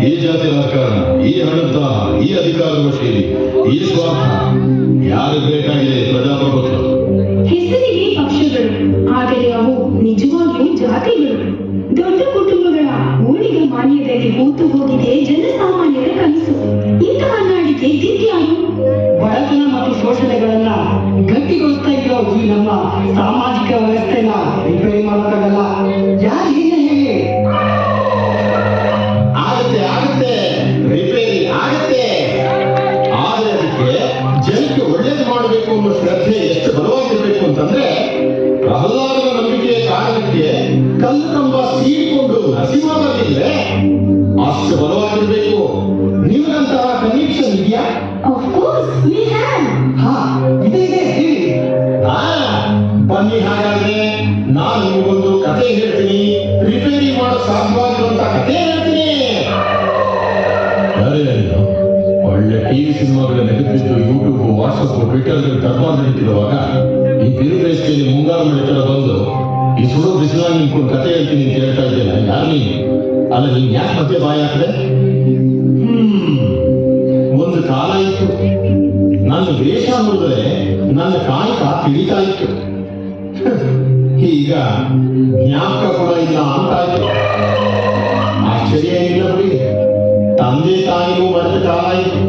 ಈ ಜಾತಿ ರಾಜಕಾರಣ, ಈ ಹಣದ, ಈ ಅಧಿಕಾರದ ಶೈಲಿ, ಈ ಸ್ವಾರ್ಥ ಯಾರಿಗೆ ಬೇಕಾಗಿದೆ ಪ್ರಜಾಪ್ರಭುತ್ವ? ಹೆಸರಿಗೆ ಪಕ್ಷಗಳು, ಆದರೆ ಅವು ನಿಜವಾಗಿಯೂ ಜಾತಿಗಳು. ದೊಡ್ಡ ಕುಟುಂಬಗಳ ಊಳಿಗ ಮಾನ್ಯದಲ್ಲಿ ಹೂತು ಹೋಗಿದೆ ಜನಸಾಮಾನ್ಯರ ಕನಸು. ಇಂತಹ ನಾಡಿಗೆ ದಿಕ್ಯಾರು? ಬಡತನ ಮತ್ತು ಶೋಷಣೆಗಳನ್ನ ಗಟ್ಟಿಗೊಳಿಸ್ತಾ ಇರೋ ಈ ನಮ್ಮ ಸಾಮಾಜಿಕ ವ್ಯವಸ್ಥೆನ ರಿಪೇರಿ ಮಾಡೋಕ್ಕಾಗಲ್ಲ. ಯಾರು ಏನೇ ಹೇಳಿ ಆಗತ್ತೆ ರಿಪೇರಿ ಆಗತ್ತೆ. ಆದ್ರೆ ಅದಕ್ಕೆ ಜನಕ್ಕೆ ಒಳ್ಳೇದು ಮಾಡಬೇಕು ಅನ್ನೋ ಶ್ರದ್ಧೆ ಎಷ್ಟು ಬಲವಾಗಿರ್ಬೇಕು ಅಂತಂದ್ರೆ, ಪ್ರಹ್ಲಾದನ ನಂಬಿಕೆಯ ಕಾರಣಕ್ಕೆ ಕಲ್ಲು ಕಂಬ ಸೀಳಿಕೊಂಡು ಹಸಿವಾದಾಗಿದ್ರೆ ಅಷ್ಟು ಬಲವಾಗಿರ್ಬೇಕು. ನಿಮಗಂತಹ ಕನೆಕ್ಷನ್ ಇದೆಯಾ? Of course we have. ಹಾ ಇದೆ ಹೇಳಿ. ಬನ್ನಿ, ಹಾಗಾದ್ರೆ ನಾನು ನಿಮಗೊಂದು ಕತೆ ಹೇಳ್ತೀನಿ. ರಿಪೇರಿ ಮಾಡೋ ಸಾಧ್ಯವಾಗಿರುವಂತ ಕತೆ ಹೇಳ್ತೀನಿ. ಒಳ್ಳೆ ಟಿವಿ ಸಿನಿಮಾಗಳ ನೆಗೆದಿದ್ದು ಯೂಟ್ಯೂಬ್, ವಾಟ್ಸಪ್, ಟ್ವಿಟರ್ ಟರ್ಬಾನ್ ನಡೀತಿರುವಾಗ ಈ ಬಿರು ಬೇಸಿಗೆಯಲ್ಲಿ ಮುಂಗಾರು ಮಳೆ ತರ ಬಂದು ಈ ಸುಡೋ ಬಿಸಿಲಾಗಿ ನಿಂತ್ಕೊಂಡು ಕತೆ ಹೇಳ್ತೀನಿ ಅಂತ ಹೇಳ್ತಾ ಇದ್ದೇನೆ. ಯಾರು ನೀನು? ಅಲ್ಲ, ನೀನ್ ಯಾಕೆ ಮತ್ತೆ ಬಾಯಿ ಹಾಕಿದೆ? ಒಂದು ಕಾಲ ಇತ್ತು, ನನ್ನ ವೇಷ ನೋಡಿದ್ರೆ ನನ್ನ ಕಾಯಕ ತಿಳಿತಾ ಇತ್ತು. ಈಗ ಜ್ಞಾಪಕ ಕೂಡ ಇಲ್ಲ ಅಂತಾಯ್ತು. ಆಶ್ಚರ್ಯ ಏನಿಲ್ಲ ಬಿಡಿ, ತಂದೆ ತಾಯಿಗೂ ಮರೆತ ಕಾಲ ಇತ್ತು.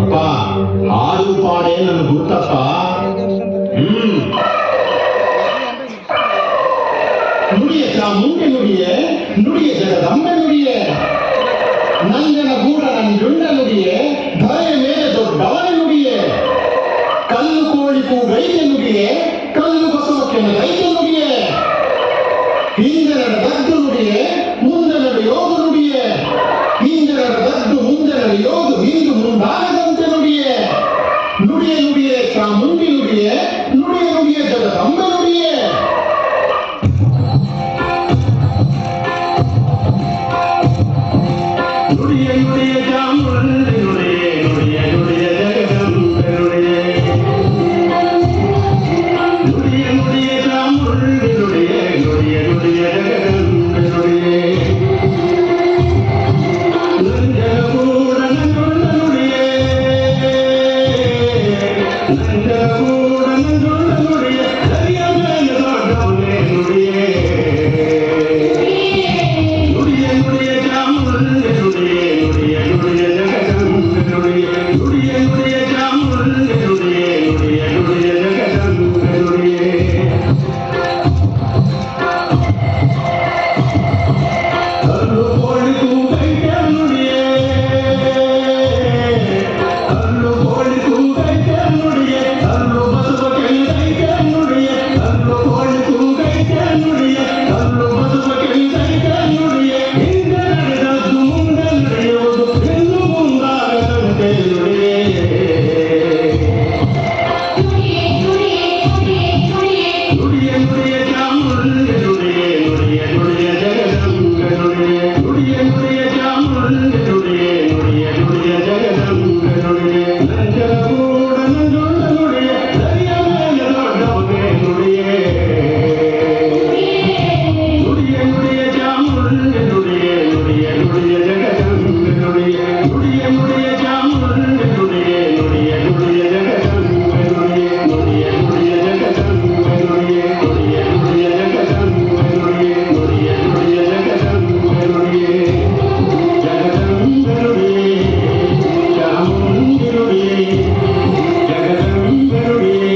ಅಪ್ಪ, ಹಾಡು ಪಾಡೆ ನನ್ನ ಗುರುತಪ್ಪ. ನುಡಿಯ ಚಾಮುಂಡಿ ನುಡಿಯೇ, ನುಡಿಯ ಜಗದಂಬೆ ನುಡಿಯೇ, ನಂಜನ ಗೂಡ ನಂಜುಂಡ ನುಡಿಯೇ, ಧರೆಯ ಮೇಲೆ ದೊಡ್ಡವನ ನುಡಿಯೇ, ಕಲ್ಲು ಕೋಳಿ ಕೂಗೈತೆ ನುಡಿಯೇ, ಕಲ್ಲು ಬಸವಕ್ಕೆ ರೈತ ನುಡಿಯೇ, ಹಿಂದೆ ನಡೆದದ್ದು ನುಡಿಯೇ, ಮುಂದೆ ನಡೆಯೋದು ನುಡಿಯೇ, ಹಿಂದೆ ನಡೆದದ್ದು ಮುಂದೆ ನಡೆಯೋದು, ಹಿಂದು ಮುಂದಾಗದಂತೆ ನುಡಿಯೇ, ನುಡಿಯ ನುಡಿಯೇ ಚಾಮುಂಡಿ ನುಡಿಯೇ, ನುಡಿಯ ನುಡಿಯೇ ಜಗದಂಬೆ ನುಡಿಯೇ. ನುಡಿಯ ನುಡಿಯ ಚಾಮುಂಡಿ ನುಡಿಯೇ, ನುಡಿಯ ನುಡಿಯ ಜಗದಂಬೆ ನುಡಿಯೇ, ನುಡಿಯ ನುಡಿಯ ಚಾಮುಂಡಿ ನುಡಿಯೇ, ನುಡಿಯ ನುಡಿಯ ಜಗದಂಬೆ ನುಡಿಯೇ, ನಂಜನ ಗೂಡ ನಂಜುಂಡ ನುಡಿಯೇ, ನಂಜನ ಗೂಡ ನಂಜುಂಡ ನುಡಿಯೇ, ಧರೆಯ ಮೇಲೆ ದೊಡ್ಡವನೇ ನುಡಿಯೇ, ನುಡಿಯ ನುಡಿಯ ಚಾಮುಂಡಿ ನುಡಿಯೇ, ನುಡಿಯ ನುಡಿಯ ಜಗದಂಬೆ ನುಡಿಯೇ, ನುಡಿಯ ನುಡಿಯ ಚಾಮುಂಡಿ ನುಡಿಯೇ, ನುಡಿಯ ನುಡಿಯ ಜಗದಂಬೆ ನುಡಿಯೇ. ಕಲ್ಲು ಕೋಳಿ ಕೂಗೈತೆ ನುಡಿಯೇ, ಕಲ್ಲು ಕೋಳಿ ಕೂಗೈತೆ ನುಡಿಯೇ, ಕಲ್ಲು ಬಸವ ಕೆಂದೈತೆ ನುಡಿಯೇ, ಕಲ್ಲು ಕೋಳಿ ಕೂಗೈತೆ ನುಡಿಯೇ, ಕಲ್ಲು ಬಸವ ಕೆಂದೈತೆ ನುಡಿಯೇ, ಹಿಂದೆ ನಡೆದದ್ದು ಮುಂದೆ ನಡೆಯುವುದು, ಇನ್ನು ಮುಂದಾಗದಂತೆ ನುಡಿಯೇ. ನುಡಿಯ ನುಡಿಯ ಚಾಮುಂಡಿ ನುಡಿಯೇ, ನುಡಿಯ ನುಡಿಯ ಜಗದಂಬೆ ನುಡಿಯೇ, ನುಡಿಯ ನುಡಿಯ ಚಾಮುಂಡಿ ನುಡಿಯೇ, ನುಡಿಯ ನುಡಿಯ ಜಗದಂಬೆ ನುಡಿಯೇ, ನಂಜನ ಗೂಡ ನಂಜುಂಡ ನುಡಿಯೇ, ಧರೆಯ ಮೇಲೆ ದೊಡ್ಡವನೇ ನುಡಿಯೇ, ನುಡಿಯ ನುಡಿಯ ಚಾಮುಂಡಿ ನುಡಿಯೇ, ನುಡಿಯ ನುಡಿಯ ಜಗದಂಬೆ ನುಡಿಯೇ, ನುಡಿಯ ನುಡಿಯ ಚಾಮುಂಡಿ ನುಡಿಯೇ, ನುಡಿಯ ನುಡಿಯ ಜಗದಂಬೆ ನುಡಿಯೇ, ನುಡಿಯ ನುಡಿಯ ಜಗದಂಬೆ ನುಡಿಯೇ, ನುಡಿಯ ನುಡಿಯ ಜಗದಂಬೆ ನುಡಿಯೇ, ನುಡಿಯ ನುಡಿಯ ಜಗದಂಬೆ ನುಡಿಯೇ, ಜಗದಂಬೆ ನುಡಿಯೇ, ಚಾಮುಂಡಿ ನುಡಿಯೇ, ಜಗದಂಬೆ ನುಡಿಯೇ,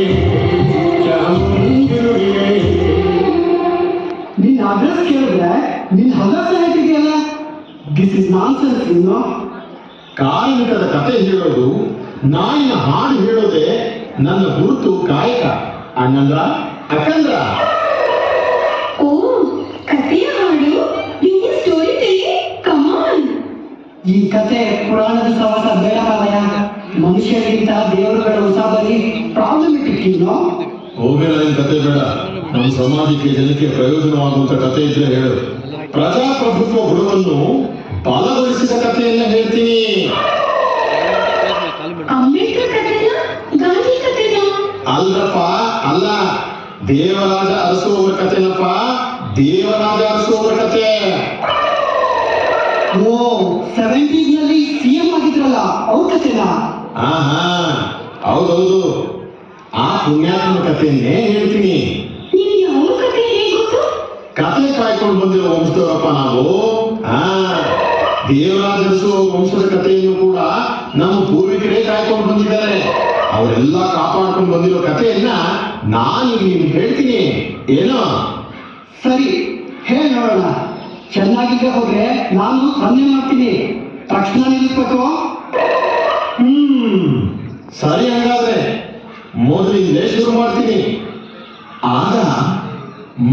ಚಾಮುಂಡಿ ನುಡಿಯೇ. ನಿನ್ನ ಅಡ್ರೆಸ್ ಕೇಳಿದ್ರೆ ನಿನ್ನ ಹಗಸ ಹೇಳ್ತಿದೆಯಲ್ಲ, ದಿಸ್ ಇಸ್ ನಾನ್ಸೆನ್ಸ್. ಇನ್ನು ಕಾರ್ಮಿಕದ ಕತೆ ಹೇಳೋದು, ನಾಯಿನ ಹಾಡು ಹೇಳೋದೇ ನನ್ನ ಗುರುತು, ಕಾಯಕ. ಅಣ್ಣಂದ್ರ, ಅಕ್ಕಂದ್ರ. ಓ, ಕಥೆಯ ಹಾಡು, ಸ್ಟೋರಿ ಟೆಲ್ಲಿಂಗ್, ಕಮ್ ಆನ್. ಈ ಕತೆ ಪುರಾಣದ ಸವಾಸ ಬೇಡ ಮಾವಯ್ಯ. ಮನುಷ್ಯರಿಗಿಂತ ದೇವರುಗಳ ಉಸಾಬರಿ ಪ್ರಾಬ್ಲಮೆಟಿಕ್. ಇನ್ನು ಹೋಗಿಲ್ಲ, ನಿನ್ ಕತೆ ಬೇಡ. ನಮ್ಮ ಸಮಾಜಕ್ಕೆ, ಜನಕ್ಕೆ ಪ್ರಯೋಜನವಾಗುವಂತ ಕತೆ ಇದ್ರೆ ಹೇಳು. ಪ್ರಜಾಪ್ರಭುತ್ವ ಗುಣವನ್ನು ಬಲಗೊಳಿಸಿದ ಕಥೆಯನ್ನ ಹೇಳ್ತೀನಿ. ಅಂಬೇಡ್ಕರ್ ಕಥೆನ, ಗಾಂಧಿ ಕಥೆನ? ಅಲ್ಲಪ್ಪ, ಅಲ್ಲ, ದೇವರಾಜ ಅರಸುವವರ ಕಥೆನಪ್ಪ, ದೇವರಾಜ ಅರಸುವವರ ಕತೆ. ಓ, 7 ಅವ್ರ ಕಥೆನಾ? ಆಹಾ, ಹೌದೌದು, ಆ ಪುಣ್ಯಾತ್ಮ ಕಥೆಯನ್ನೇ ಹೇಳ್ತೀನಿ. ನಿಮ್ಗೆ ಅವ್ರ ಕತೆ ಹೇಗೆ ಗೊತ್ತು? ಕಥೆ ಕಾಯ್ಕೊಂಡು ಬಂದಿರೋ ವಂಶದವರಪ್ಪ ನಾವು. ದೇವರಾಜರಸು ವಂಶದ ಕಥೆಯನ್ನು ಕೂಡ ನಮ್ಮ ಪೂರ್ವಿಕರೇ ಕಾಯ್ಕೊಂಡು ಬಂದಿದ್ದಾರೆ. ಅವರೆಲ್ಲ ಕಾಪಾಡ್ಕೊಂಡು ಬಂದಿರೋ ಕಥೆಯನ್ನ ನಾನೀಗ ನಿಮ್ಗೆ ಹೇಳ್ತೀನಿ. ಏನೋ ಸರಿ, ಹೇಳಿ ನೋಡೋಣ. ಚೆನ್ನಾಗಿದ್ದೆ ಹೋದ್ರೆ ನಾನು ಸನ್ನೆ ಮಾಡ್ತೀನಿ. ತಕ್ಷಣ ನಿಲ್ಲಿಸ್ಬೇಕು. ಸರಿ, ಹಾಗಾದ್ರೆ ಮೊದಲಿಂದಲೇ ಶುರು ಮಾಡ್ತೀನಿ. ಆಗ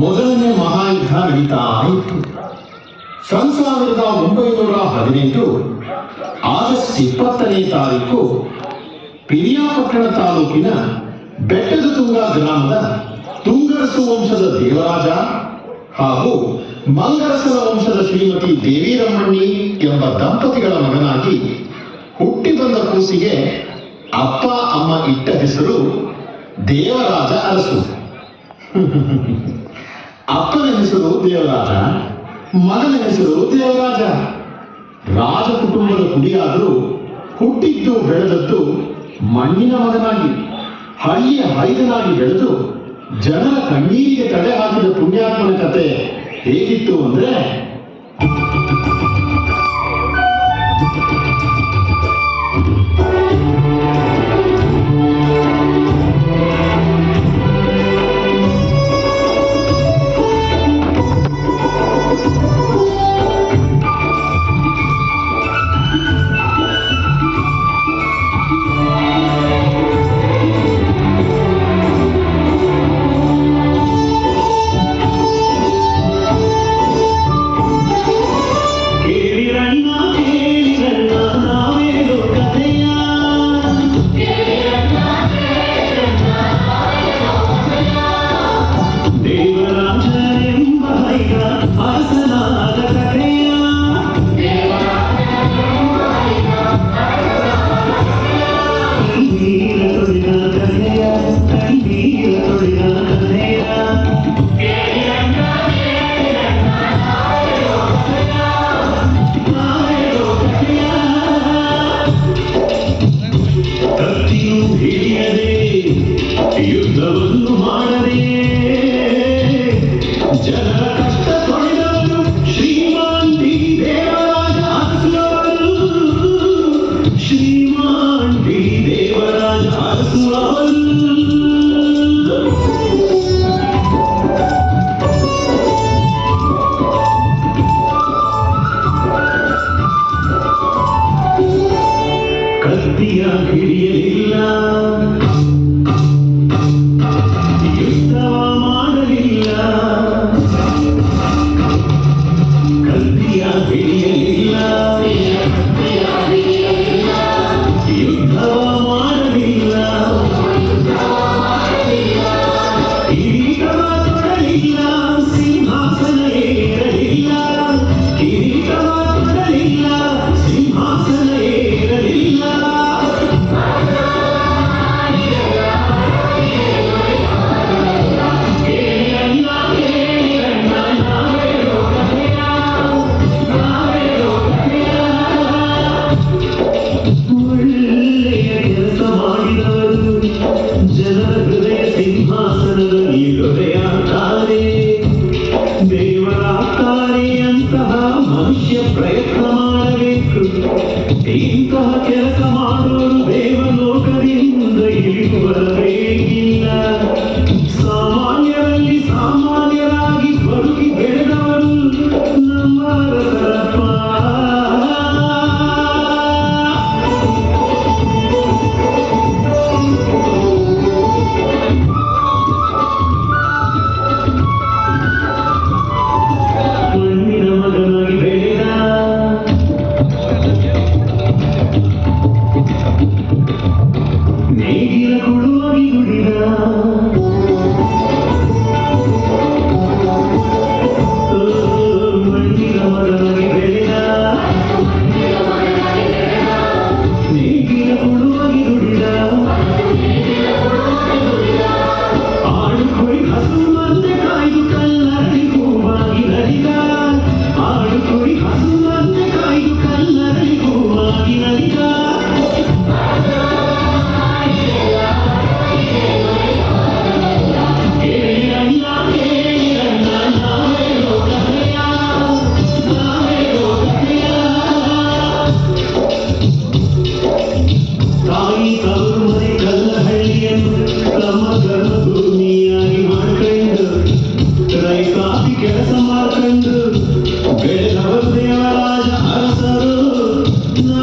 ಮೊದಲನೇ ಮಹಾಯುದ್ಧ ನಡೀತಾ ಇತ್ತು. 1918 ಆಗಸ್ಟ್ 20ನೇ ತಾರೀಕು ಪಿರಿಯಾಪಟ್ಟಣ ತಾಲೂಕಿನ ಬೆಟ್ಟದ ತುಂಗ ಗ್ರಾಮದ ತುಂಗರಸು ವಂಶದ ದೇವರಾಜ ಹಾಗೂ ಮಂಗರಸನ ವಂಶದ ಶ್ರೀಮತಿ ದೇವಿರಮ್ಮಣ್ಣಿ ಎಂಬ ದಂಪತಿಗಳ ಮಗನಾಗಿ ಹುಟ್ಟಿ ಬಂದ ಕೂಸಿಗೆ ಅಪ್ಪ ಅಮ್ಮ ಇಟ್ಟ ಹೆಸರು ದೇವರಾಜ ಅರಸು. ಅಪ್ಪನ ಹೆಸರು ದೇವರಾಜ, ಮಗನ ಹೆಸರು ದೇವರಾಜ. ರಾಜ ಕುಟುಂಬದ ಕುಡಿಯಾದರೂ ಹುಟ್ಟಿದ್ದು ಬೆಳೆದದ್ದು ಮಣ್ಣಿನ ಮಗನಾಗಿ, ಹಳ್ಳಿಯ ಹೈದನಾಗಿ ಬೆಳೆದು ಜನರ ಕಣ್ಣೀರಿಗೆ ತಡೆ ಹಾಕಿದ ಪುಣ್ಯಾತ್ಮನ ಕತೆ ಹೇಗಿತ್ತು ಅಂದ್ರೆ, ಯುದ್ಧವನ್ನು ಮಾಡದೆ ಜನರ ಕಷ್ಟ ತೊಳೆದವರು ಶ್ರೀಮಾಂತಿ ದೇವರಾಜ ಅರಸುವರು. ಶ್ರೀಮಾಂತಿ ದೇವರಾಜ ಅರಸುವರು. ಕತ್ತಿಯ ಹಿಡಿಯಲಿಲ್ಲ, ಪ್ರಯತ್ನ ಮಾಡಬೇಕು. ಇಂತಹ ಕೆಲಸ ಮಾಡೋರು ದೇವಲೋಕದಿಂದ ಇಳಿದು ಬರಬೇಕಿಲ್ಲ. ಸಾಮಾನ್ಯರಲ್ಲಿ ಸಾಮಾನ್ಯರಾಗಿ ಬದುಕಿ ಬೆಳೆದವರು ನಮ್ಮ ಅರಸರಪ್ಪ. ಮಣ್ಣಿನ ಮಗನಾಗಿ ಬೆಳೆದ ನೇಗಿಲ ಕೊಡುವಾಗಿ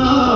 ಆ